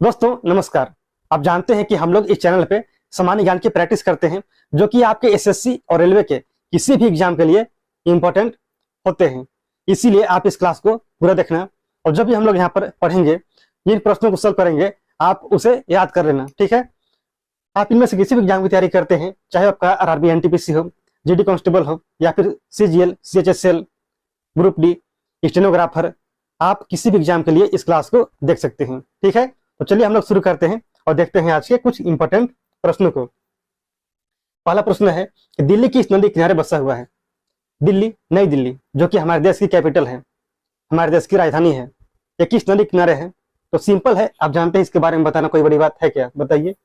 दोस्तों नमस्कार। आप जानते हैं कि हम लोग इस चैनल पे सामान्य ज्ञान की प्रैक्टिस करते हैं जो कि आपके एसएससी और रेलवे के किसी भी एग्जाम के लिए इंपॉर्टेंट होते हैं। इसीलिए आप इस क्लास को पूरा देखना और जब भी हम लोग यहाँ पर पढ़ेंगे, जिन प्रश्नों को सॉल्व करेंगे, आप उसे याद कर लेना। ठीक है। आप इनमें से किसी भी एग्जाम की तैयारी करते हैं, चाहे आपका आरआरबी एनटीपीसी हो, जीडी कांस्टेबल हो या फिर CGL CHSL, group D, stenographer, आप किसी भी एग्जाम के लिए इस क्लास को देख सकते हैं। ठीक है। तो चलिए हम लोग शुरू करते हैं और देखते हैं आज के कुछ इंपॉर्टेंट प्रश्नों को। पहला प्रश्न है कि दिल्ली किस नदी किनारे बसा हुआ है? दिल्ली, नई दिल्ली, जो कि हमारे देश की कैपिटल है, हमारे देश की राजधानी है, ये किस नदी किनारे है? तो सिंपल है, आप जानते हैं, इसके बारे में बताना कोई बड़ी बात है क्या? बताइए।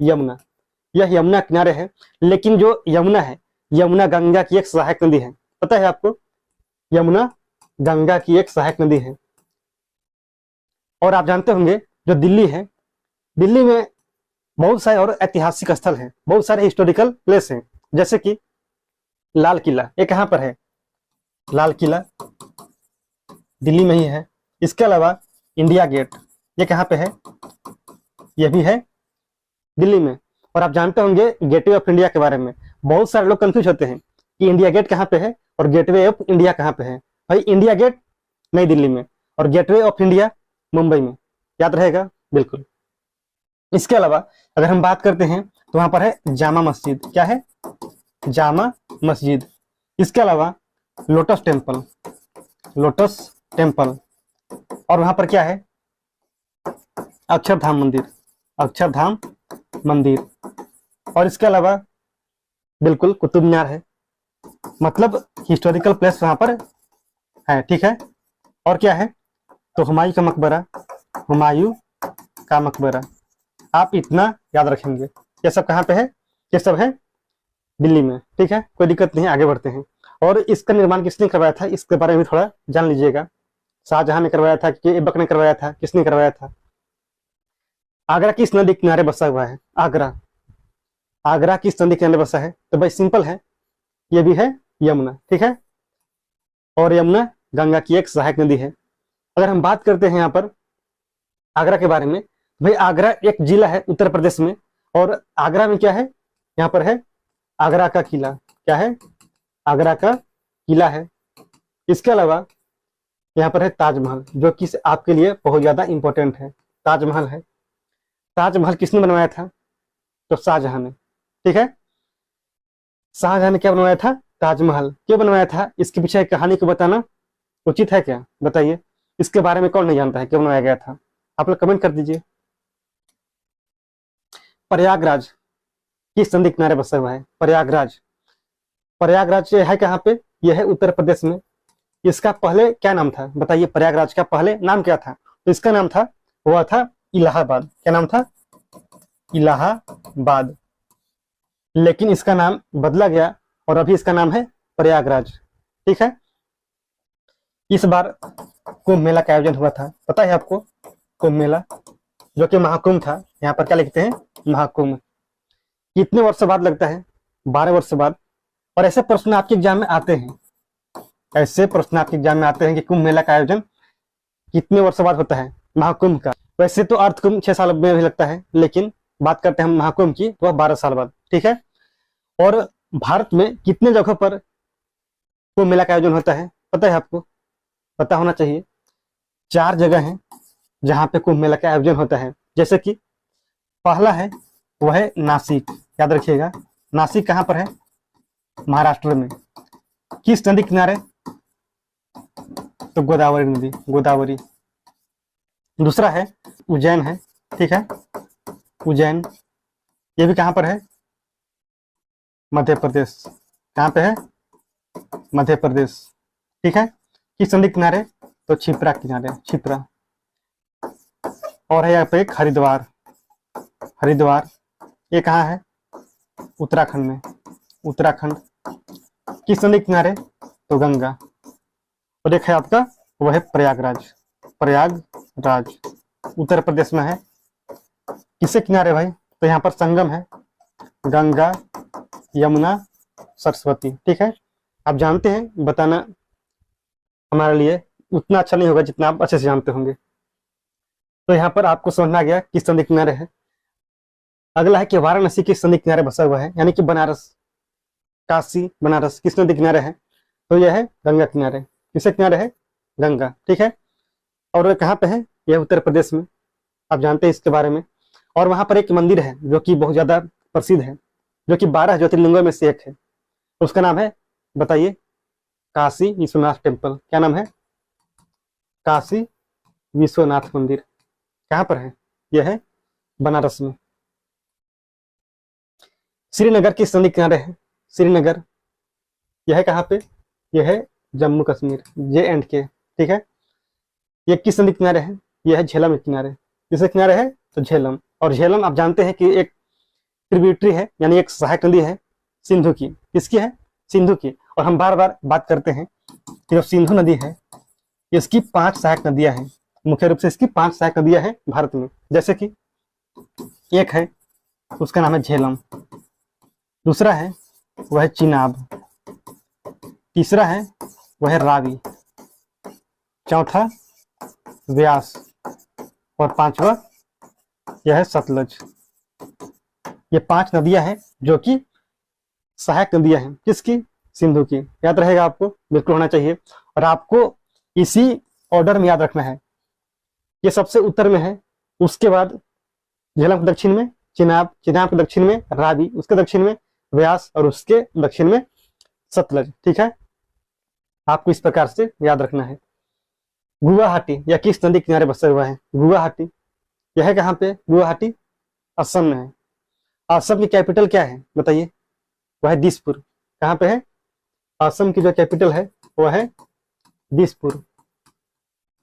यमुना। यह यमुना किनारे है, लेकिन जो यमुना है, यमुना गंगा की एक सहायक नदी है। पता है आपको? यमुना गंगा की एक सहायक नदी है। और आप जानते होंगे जो दिल्ली है, दिल्ली में बहुत सारे और ऐतिहासिक स्थल हैं, बहुत सारे हिस्टोरिकल प्लेस हैं, जैसे कि लाल किला, ये कहाँ पर है? लाल किला दिल्ली में ही है। इसके अलावा इंडिया गेट, ये कहाँ पे है? ये भी है दिल्ली में। और आप जानते होंगे गेटवे ऑफ इंडिया के बारे में। बहुत सारे लोग कंफ्यूज होते हैं कि इंडिया गेट कहाँ पे है और गेटवे ऑफ इंडिया कहाँ पे है। भाई, इंडिया गेट नई दिल्ली में और गेटवे ऑफ इंडिया मुंबई में। याद रहेगा? बिल्कुल। इसके अलावा अगर हम बात करते हैं तो वहां पर है जामा मस्जिद। क्या है? जामा मस्जिद। इसके अलावा लोटस टेम्पल, लोटस टेम्पल। और वहां पर क्या है? अक्षरधाम मंदिर, अक्षरधाम मंदिर। और इसके अलावा बिल्कुल कुतुब मीनार है। मतलब हिस्टोरिकल प्लेस वहां पर है। ठीक है। और क्या है? तो हुमायूं का मकबरा, हुमायूं का मकबरा। आप इतना याद रखेंगे। ये सब कहाँ पे है? ये सब है दिल्ली में। ठीक है, कोई दिक्कत नहीं, आगे बढ़ते हैं। और इसका निर्माण किसने करवाया था, इसके बारे में थोड़ा जान लीजिएगा। शाहजहां ने करवाया था कि ऐबक ने करवाया था? किसने करवाया था? आगरा किस नदी किनारे बसा हुआ है? आगरा, आगरा किस नदी किनारे बसा है? तो भाई सिंपल है, ये भी है यमुना। ठीक है। और यमुना गंगा की एक सहायक नदी है। अगर हम बात करते हैं यहाँ पर आगरा के बारे में, भाई आगरा एक जिला है उत्तर प्रदेश में। और आगरा में क्या है? यहाँ पर है आगरा का किला। क्या है? आगरा का किला है। इसके अलावा यहाँ पर है ताजमहल, जो कि आपके लिए बहुत ज्यादा इंपॉर्टेंट है। ताजमहल है। ताजमहल किसने बनवाया था? तो शाहजहां ने। ठीक है। शाहजहां ने क्या बनवाया था? ताजमहल। क्यों बनवाया था? इसके पीछे कहानी को बताना उचित है क्या? बताइए। इसके बारे में कौन नहीं जानता है क्यों बनवाया गया था? आप लोग कमेंट कर दीजिए। प्रयागराज किस नदी किनारे बसा हुआ है? प्रयागराज, प्रयागराज है कहाँ पे? यह है उत्तर प्रदेश में। इसका पहले क्या नाम था? बताइए। प्रयागराज का पहले नाम क्या था? तो इसका नाम था, हुआ था इलाहाबाद। क्या नाम था? इलाहाबाद। लेकिन इसका नाम बदला गया और अभी इसका नाम है प्रयागराज। ठीक है। इस बार कुंभ मेला का आयोजन हुआ था, पता है आपको? कुंभ मेला, जो कि महाकुंभ था। यहाँ पर क्या लिखते हैं? महाकुंभ। कितने वर्ष बाद लगता है? 12 वर्ष बाद। और ऐसे प्रश्न आपके एग्जाम में आते हैं, ऐसे प्रश्न आपके एग्जाम में आते हैं कि कुंभ मेला का आयोजन कितने वर्ष बाद होता है? महाकुंभ का। वैसे तो अर्थ कुंभ 6 साल में भी लगता है, लेकिन बात करते हैं हम महाकुंभ की, तो वह 12 साल बाद। ठीक है। और भारत में कितने जगहों पर कुंभ मेला का आयोजन होता है? पता है आपको? पता होना चाहिए। 4 जगह हैं जहां पे कुंभ मेला का आयोजन होता है। जैसे कि पहला है, वह है नासिक। याद रखिएगा, नासिक कहाँ पर है? महाराष्ट्र में। किस नदी किनारे? तो गोदावरी नदी, गोदावरी। दूसरा है उज्जैन है। ठीक है, उज्जैन, ये भी कहाँ पर है? मध्य प्रदेश। कहाँ पे है? मध्य प्रदेश। ठीक है। किस नदी किनारे? तो क्षिप्रा किनारे, क्षिप्रा। और है यहाँ पे एक हरिद्वार, हरिद्वार, ये कहाँ है? उत्तराखंड में, उत्तराखंड। किस नदी किनारे? तो गंगा। और एक है आपका, वह है प्रयागराज, प्रयागराज उत्तर प्रदेश में है। किसके किनारे भाई? तो यहाँ पर संगम है, गंगा, यमुना, सरस्वती। ठीक है। आप जानते हैं, बताना हमारे लिए उतना अच्छा नहीं होगा जितना आप अच्छे से जानते होंगे। तो यहाँ पर आपको समझ में आ गया किस नदी किनारे है। अगला है कि वाराणसी किस नदी किनारे बसा हुआ है, यानी कि बनारस, काशी बनारस किस नदी किनारे है, तो यह है गंगा किनारे। किसके किनारे है? गंगा। ठीक है। और कहाँ पे है? यह उत्तर प्रदेश में, आप जानते हैं इसके बारे में। और वहां पर एक मंदिर है जो कि बहुत ज्यादा प्रसिद्ध है, जो कि 12 ज्योतिर्लिंगों में से एक है। उसका नाम है, बताइए? काशी विश्वनाथ टेम्पल। क्या नाम है? काशी विश्वनाथ मंदिर। कहाँ पर है? यह है बनारस में। श्रीनगर किस नदी किनारे है? श्रीनगर, यह है कहाँ पे? यह है जम्मू कश्मीर, JNK। ठीक है। ये किस नदी किनारे है? यह है झेलम के किनारे। किसके किनारे है? तो झेलम। और झेलम आप जानते हैं कि एक ट्रिब्यूटरी है, यानी एक सहायक नदी है सिंधु की। किसकी है? सिंधु की। और हम बार बार बात करते हैं कि जो सिंधु नदी है, इसकी 5 सहायक नदियां हैं। मुख्य रूप से इसकी 5 सहायक नदियां हैं भारत में। जैसे कि एक है, उसका नाम है झेलम। दूसरा है वह है चिनाब। तीसरा है वह है रावी। चौथा व्यास। और पांचवा यह है सतलज। ये 5 नदियां हैं जो कि सहायक नदियां हैं। किसकी? सिंधु की। याद रहेगा आपको, बिल्कुल होना चाहिए। और आपको इसी ऑर्डर में याद रखना है। ये सबसे उत्तर में है, उसके बाद झेलम के दक्षिण में चिनाब, चिनाब के दक्षिण में रावी, उसके दक्षिण में व्यास, और उसके दक्षिण में सतलज। ठीक है। आपको इस प्रकार से याद रखना है। गुवाहाटी यह किस नदी किनारे बसा हुआ है? गुवाहाटी, यह है कहाँ पे? गुवाहाटी असम में है। असम की कैपिटल क्या है, बताइए? वह है दिसपुर। कहाँ पे है? असम की जो कैपिटल है वह है दिसपुर।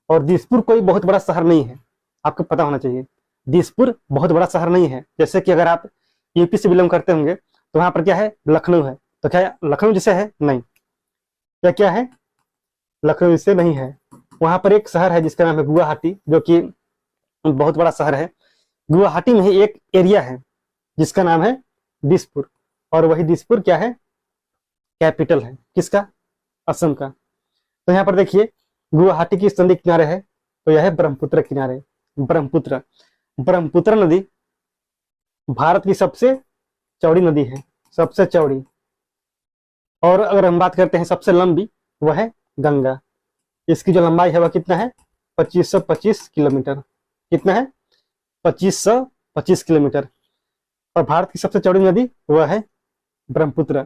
और दिसपुर कोई बहुत बड़ा शहर नहीं है, आपको पता होना चाहिए। दिसपुर बहुत बड़ा शहर नहीं है। जैसे कि अगर आप यूपी से बिलोंग करते होंगे तो वहां पर क्या है? लखनऊ है। तो क्या लखनऊ जैसे है? नहीं। क्या क्या है? लखनऊ जैसे नहीं है। वहां पर एक शहर है जिसका नाम है गुवाहाटी, जो कि बहुत बड़ा शहर है। गुवाहाटी में ही एक एरिया है जिसका नाम है दिसपुर। और वही दिसपुर क्या है? कैपिटल है। किसका? असम का। तो यहाँ पर देखिए, गुवाहाटी की नदी किनारे है, तो यह है ब्रह्मपुत्र किनारे। ब्रह्मपुत्र, ब्रह्मपुत्र नदी भारत की सबसे चौड़ी नदी है, सबसे चौड़ी। और अगर हम बात करते हैं सबसे लंबी, वह है गंगा। इसकी जो लंबाई है वह कितना है? 2525 किलोमीटर। कितना है? 2525 किलोमीटर। और भारत की सबसे चौड़ी नदी वह है ब्रह्मपुत्र।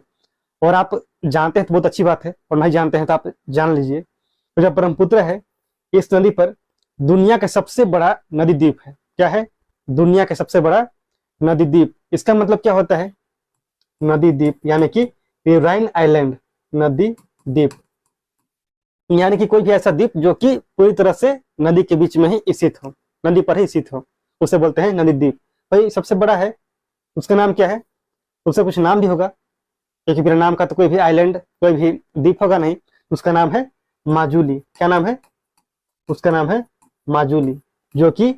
और आप जानते हैं तो बहुत अच्छी बात है, और नहीं जानते हैं तो आप जान लीजिए। तो जब ब्रह्मपुत्र है, इस नदी पर दुनिया का सबसे बड़ा नदी द्वीप है। क्या है? दुनिया का सबसे बड़ा नदी द्वीप। इसका मतलब क्या होता है? नदी द्वीप, यानी कि रिवराइन आइलैंड, नदी द्वीप। यानी कि कोई भी ऐसा द्वीप जो कि पूरी तरह से नदी के बीच में ही स्थित हो, नदी पर ही स्थित हो, उसे बोलते हैं नदी द्वीप। भाई सबसे बड़ा है, उसका नाम क्या है? उसका कुछ नाम भी होगा, क्योंकि बिना नाम का तो कोई भी आइलैंड, कोई भी द्वीप होगा नहीं। उसका नाम है माजुली। क्या नाम है? उसका नाम है माजुली, जो कि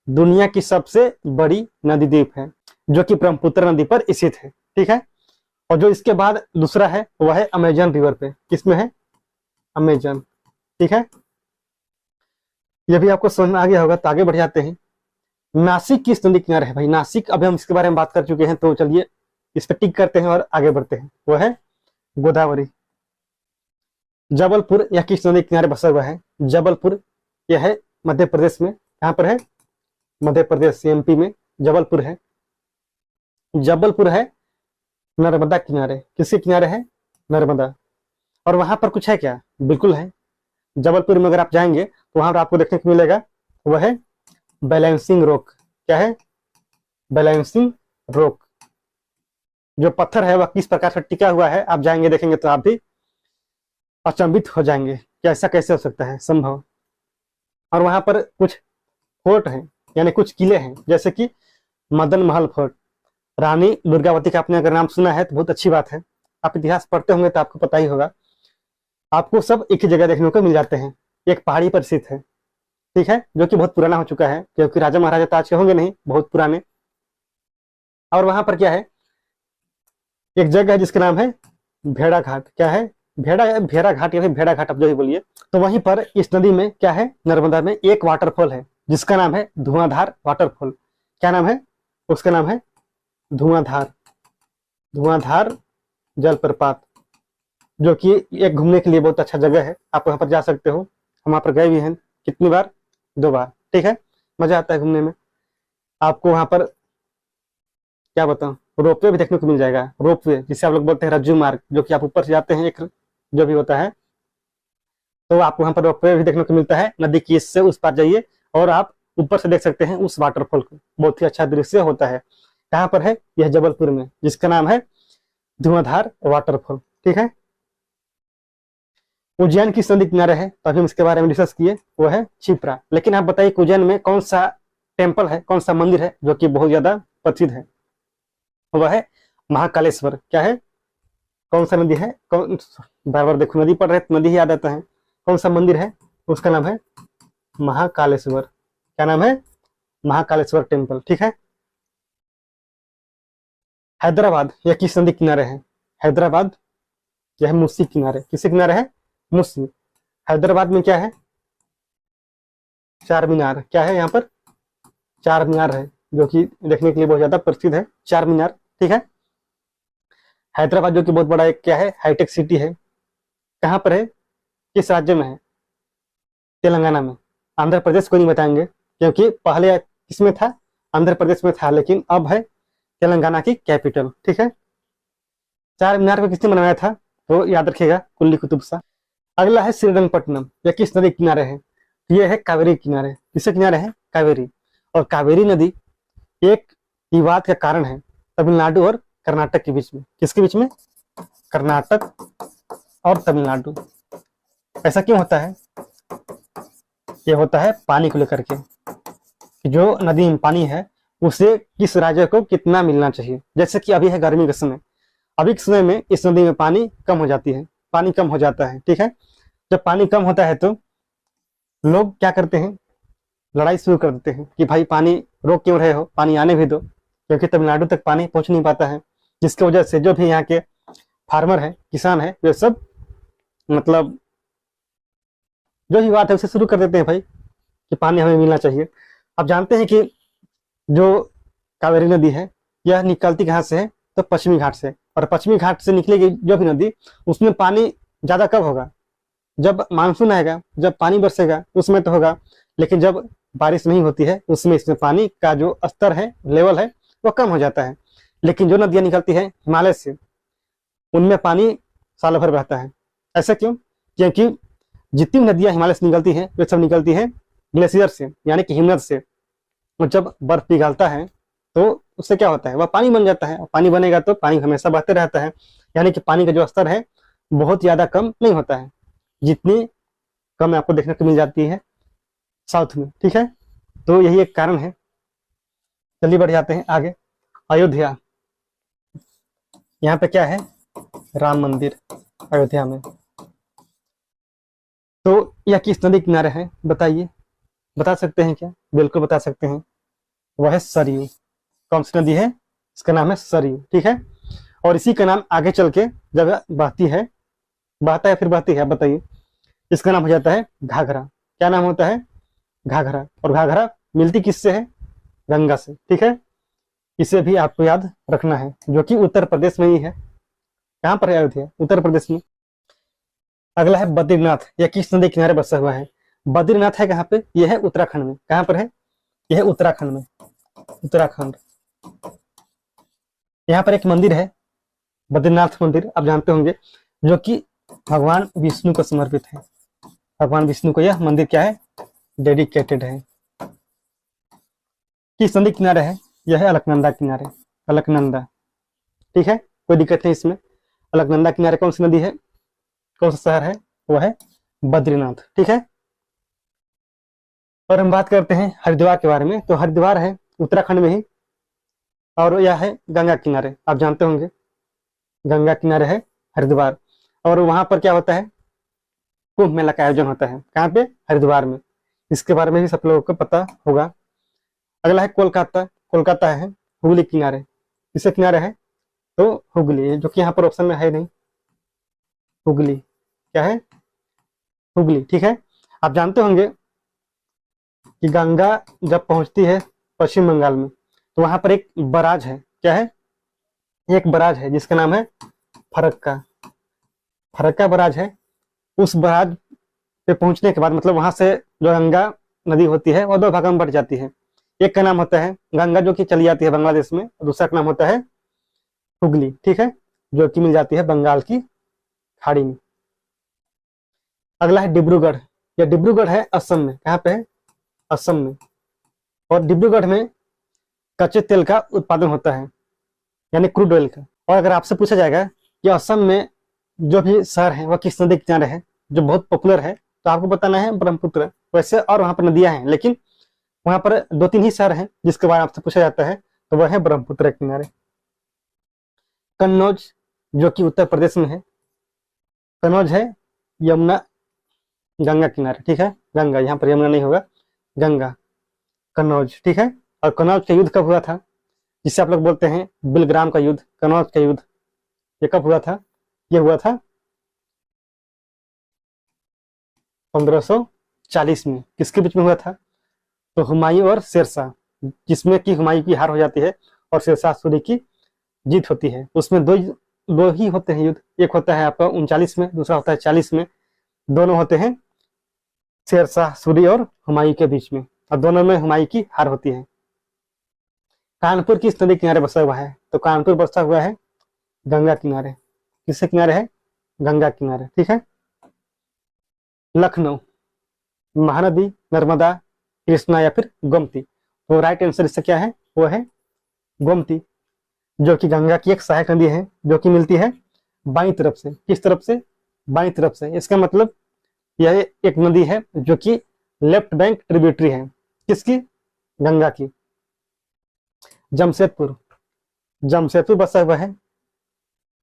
दुनिया की सबसे बड़ी नदी द्वीप है, जो कि ब्रह्मपुत्र नदी पर स्थित है। ठीक है। और जो इसके बाद दूसरा है वह है अमेजन रिवर पे। किसमें है? अमेजन। ठीक है। यह भी आपको समझ में आ गया होगा, तो आगे बढ़ जाते हैं। नासिक किस नदी किनारे है? भाई नासिक, अभी हम इसके बारे में बात कर चुके हैं, तो चलिए इस पर टिक करते हैं और आगे बढ़ते हैं। वह है गोदावरी। जबलपुर यह किस नदी किनारे बसा हुआ है? जबलपुर, यह है मध्य प्रदेश में। यहाँ पर है मध्य प्रदेश, MP में जबलपुर है। जबलपुर है नर्मदा किनारे। किसके किनारे है? नर्मदा। और वहां पर कुछ है क्या? बिल्कुल है। जबलपुर में अगर आप जाएंगे तो वहां पर आपको देखने को मिलेगा, वह है बैलेंसिंग रॉक। क्या है? Balancing rock. जो पत्थर है वह किस प्रकार से टिका हुआ है, आप जाएंगे देखेंगे तो आप भी अचंभित हो जाएंगे कि ऐसा कैसे हो सकता है संभव। और वहां पर कुछ फोर्ट हैं, यानी कुछ किले हैं, जैसे कि मदन महल फोर्ट। रानी दुर्गावती का आपने अगर नाम सुना है तो बहुत अच्छी बात है। आप इतिहास पढ़ते होंगे तो आपको पता ही होगा। आपको सब एक ही जगह देखने को मिल जाते हैं, एक पहाड़ी पर स्थित है। ठीक है। जो कि बहुत पुराना हो चुका है, क्योंकि राजा महाराजा तो आज के होंगे नहीं, बहुत पुराने। और वहां पर क्या है? एक जगह है जिसका नाम है भेड़ा घाट। क्या है? भेड़ा घाट, या फिर भेड़ा घाट, आप जो भी बोलिए। तो वहीं पर इस नदी में क्या है? नर्मदा में एक वाटरफॉल है जिसका नाम है धुआंधार वाटरफॉल। क्या नाम है उसका? नाम है धुआंधार, धुआंधार जलप्रपात, जो कि एक घूमने के लिए बहुत अच्छा जगह है। आप वहां पर जा सकते हो। हम वहां पर गए भी हैं। कितनी बार? 2 बार। ठीक है, मजा आता है घूमने में। आपको वहां पर क्या बताऊं, रोपवे भी देखने को मिल जाएगा। रोपवे जिसे आप लोग बोलते हैं रज्जू मार्ग, जो कि आप ऊपर से जाते हैं, एक जो भी होता है, तो आपको वहां पर रोपवे भी देखने को मिलता है। नदी की इस से उस पार जाइए और आप ऊपर से देख सकते हैं उस वाटरफॉल को। बहुत ही अच्छा दृश्य होता है। कहाँ पर है? यह जबलपुर में, जिसका नाम है धुआंधार वाटरफॉल। ठीक है, उज्जैन किस नदी किनारे है? तो अभी हम इसके बारे में डिस्कस किए, वो है क्षिप्रा। लेकिन आप बताइए उज्जैन में कौन सा टेम्पल है, कौन सा मंदिर है जो कि बहुत ज्यादा प्रसिद्ध है? वह है महाकालेश्वर। क्या है? कौन सा नदी है? कौन, बार बार देखो नदी पढ़ रहे तो नदी ही याद आता है। कौन सा मंदिर है? उसका नाम है महाकालेश्वर। क्या नाम है? महाकालेश्वर टेम्पल। ठीक है, हैदराबाद यह किस नदी किनारे है? हैदराबाद यह मूसी किनारे। किसके किनारे है? मूसी। हैदराबाद में क्या है? चार मीनार। क्या है यहाँ पर? चार मीनार है, जो कि देखने के लिए बहुत ज्यादा प्रसिद्ध है, चार मीनार। ठीक है, हैदराबाद जो कि बहुत बड़ा एक क्या है, हाईटेक सिटी है। कहाँ पर है? किस राज्य में है? तेलंगाना में। आंध्र प्रदेश को नहीं बताएंगे, क्योंकि पहले किसमें था? आंध्र प्रदेश में था, लेकिन अब है तेलंगाना की कैपिटल। ठीक है, चार मीनार को किसने बनवाया था? तो याद रखिएगा, कुल्ली कुतुब शाह। अगला है श्रीरंगपट्टनम। यह किस नदी किनारे है? यह है कावेरी किनारे। किसके किनारे है? कावेरी। और कावेरी नदी एक विवाद का कारण है तमिलनाडु और कर्नाटक के बीच में। किसके बीच में? कर्नाटक और तमिलनाडु। ऐसा क्यों होता है? ये होता है पानी को लेकर के, कि जो नदी में पानी है उसे किस राज्य को कितना मिलना चाहिए। जैसे कि अभी है गर्मी का समय, अभी के समय में इस नदी में पानी कम हो जाती है, पानी कम हो जाता है। ठीक है, जब पानी कम होता है तो लोग क्या करते हैं? लड़ाई शुरू कर देते हैं कि भाई पानी रोक क्यों रहे हो, पानी आने भी दो, क्योंकि तमिलनाडु तक पानी पहुंच नहीं पाता है। जिसकी वजह से जो भी यहाँ के फार्मर है, किसान है, वे सब मतलब जो भी बात है उसे शुरू कर देते हैं भाई कि पानी हमें मिलना चाहिए। अब जानते हैं कि जो कावेरी नदी है यह निकलती कहाँ से है? तो पश्चिमी घाट से। और पश्चिमी घाट से निकलेगी जो भी नदी, उसमें पानी ज्यादा कब होगा? जब मानसून आएगा, जब पानी बरसेगा उसमें तो होगा। लेकिन जब बारिश नहीं होती है उसमें इसमें पानी का जो स्तर है, लेवल है, वो कम हो जाता है। लेकिन जो नदियां निकलती है हिमालय से, उनमें पानी साल भर बहता है। ऐसा क्यों? क्योंकि जितनी नदियां हिमालय से निकलती हैं वे सब निकलती है ग्लेशियर से, यानी कि हिमनद से। और जब बर्फ पिघलता है तो उससे क्या होता है? वह पानी बन जाता है। और पानी बनेगा तो पानी हमेशा बहते रहता है, यानी कि पानी का जो स्तर है बहुत ज्यादा कम नहीं होता है, जितनी कम आपको देखने को मिल जाती है साउथ में। ठीक है, तो यही एक कारण है। चलिए बढ़ जाते हैं आगे। अयोध्या, यहाँ पे क्या है? राम मंदिर अयोध्या में। तो यह किस नदी किनारे है? बताइए, बता सकते हैं क्या? बिल्कुल बता सकते हैं, वह है सरयू। कौन सी नदी है? इसका नाम है सरयू। ठीक है, और इसी का नाम आगे चल के जब बहती है, बहता है फिर बहती है, बताइए, इसका नाम हो जाता है घाघरा। क्या नाम होता है? घाघरा। और घाघरा मिलती किससे है? गंगा से। ठीक है, इसे भी आपको याद रखना है, जो कि उत्तर प्रदेश में ही है। कहाँ पर है अयोध्या? उत्तर प्रदेश में। अगला है बद्रीनाथ। यह किस नदी किनारे बसा हुआ है? बद्रीनाथ है कहाँ पे? यह है उत्तराखंड में। कहाँ पर है? यह है उत्तराखंड में, उत्तराखंड। यहाँ पर एक मंदिर है, बद्रीनाथ मंदिर, आप जानते होंगे, जो कि भगवान विष्णु को समर्पित है। भगवान विष्णु को यह मंदिर क्या है? डेडिकेटेड है। किस नदी किनारे है? यह है अलकनंदा किनारे, अलकनंदा। ठीक है, कोई दिक्कत नहीं इसमें। अलकनंदा किनारे कौन सी नदी है, कौन सा शहर है? वह है बद्रीनाथ। ठीक है, और हम बात करते हैं हरिद्वार के बारे में। तो हरिद्वार है उत्तराखंड में ही, और यह है गंगा किनारे, आप जानते होंगे, गंगा किनारे है हरिद्वार। और वहां पर क्या होता है? कुंभ मेला का आयोजन होता है। कहाँ पे? हरिद्वार में। इसके बारे में भी सब लोगों को पता होगा। अगला है कोलकाता। कोलकाता है हुगली किनारे। किसके किनारे है? तो हुगली, जो कि यहाँ पर ऑप्शन में है नहीं। हुगली, क्या है? हुगली। ठीक है, आप जानते होंगे कि गंगा जब पहुंचती है पश्चिम बंगाल में तो वहां पर एक बराज है। क्या है? एक बराज है जिसका नाम है फरक्का। फरक्का बराज है। उस बराज पे पहुंचने के बाद मतलब वहां से जो गंगा नदी होती है वो दो भागों में बढ़ जाती है। एक का नाम होता है गंगा जो कि चली जाती है बांग्लादेश में, और दूसरा का नाम होता है हुगली, ठीक है, जो कि मिल जाती है बंगाल की खाड़ी में। अगला है डिब्रूगढ़। यह डिब्रूगढ़ है असम में। कहाँ पे है? असम में। और डिब्रूगढ़ में कच्चे तेल का उत्पादन होता है, यानी क्रूड ऑयल का। और अगर आपसे पूछा जाएगा कि असम में जो भी शहर है वह किस नदी के किनारे है जो बहुत पॉपुलर है, तो आपको बताना है ब्रह्मपुत्र। वैसे और वहां पर नदियां हैं, लेकिन वहां पर 2-3 ही शहर हैं जिसके बारे में आपसे पूछा जाता है, तो वह है ब्रह्मपुत्र के किनारे। कन्नौज जो कि उत्तर प्रदेश में है। कन्नौज है यमुना गंगा किनारे, ठीक है, गंगा, यहाँ पर यमुना नहीं होगा, गंगा, कन्नौज, ठीक है। और कन्नौज का युद्ध कब हुआ था, जिसे आप लोग बोलते हैं बिलग्राम का युद्ध, कन्नौज का युद्ध, ये कब हुआ था? ये हुआ था 1540 में। किसके बीच में हुआ था? तो हुमायूं और शेरशाह, जिसमें कि हुमायूं की हार हो जाती है और शेरशाह सूरी की जीत होती है। उसमें दो ही होते हैं युद्ध, एक होता है आपका 39 में, दूसरा होता है 40 में। दोनों होते हैं शेरशाह सूरी और हुमायूं के बीच में, और दोनों में हुमायूं की हार होती है। कानपुर किस नदी किनारे बसा हुआ है? तो कानपुर बसा हुआ है गंगा किनारे। किसके किनारे है? गंगा किनारे, ठीक है। लखनऊ, महानदी, नर्मदा, कृष्णा या फिर गोमती? तो राइट आंसर इससे क्या है? वो है गोमती, जो कि गंगा की एक सहायक नदी है, जो कि मिलती है बाईं तरफ से। किस तरफ से? बाईं तरफ से। इसका मतलब यह एक नदी है जो कि लेफ्ट बैंक ट्रिब्यूटरी है। किसकी? गंगा की। जमशेदपुर, जमशेदपुर बसा हुआ है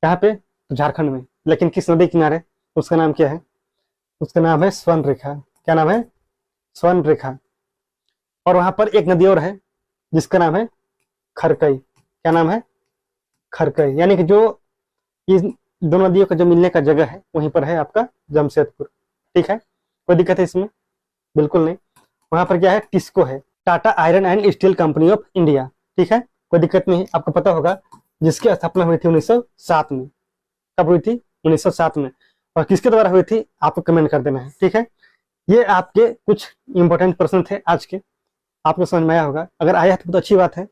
कहाँ पे? तो झारखंड में। लेकिन किस नदी किनारे? उसका नाम क्या है? उसका नाम है स्वर्ण रेखा। क्या नाम है? स्वर्ण रेखा। और वहां पर एक नदी और है जिसका नाम है खरकई। क्या नाम है? खरकई। यानी कि जो इस दोनों नदियों का जो मिलने का जगह है वहीं पर है आपका जमशेदपुर, ठीक है। कोई दिक्कत है इसमें? बिल्कुल नहीं। वहां पर क्या है? टिस्को है, Tata iron and steel company of India, ठीक है, कोई दिक्कत नहीं। आपको पता होगा जिसकी स्थापना हुई थी 1907 में। कब हुई थी? 1907 में। और किसके द्वारा हुई थी आपको कमेंट कर देना है, ठीक है। ये आपके कुछ इंपॉर्टेंट प्रश्न थे आज के, आपको समझ में आया होगा। अगर आया है तो बहुत अच्छी बात है,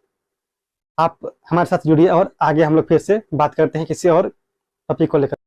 आप हमारे साथ जुड़िए और आगे हम लोग फिर से बात करते हैं किसी और टॉपिक को लेकर।